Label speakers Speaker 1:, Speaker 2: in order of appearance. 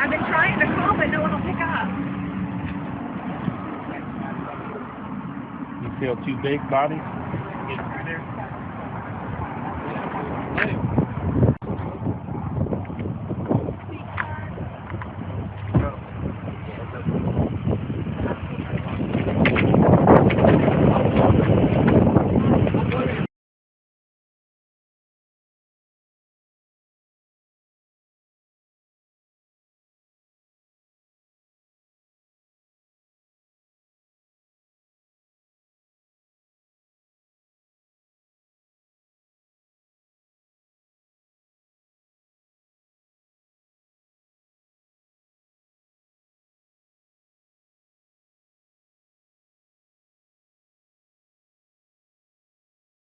Speaker 1: I've been trying to call, but no one will pick up.
Speaker 2: You feel too big, Bobby?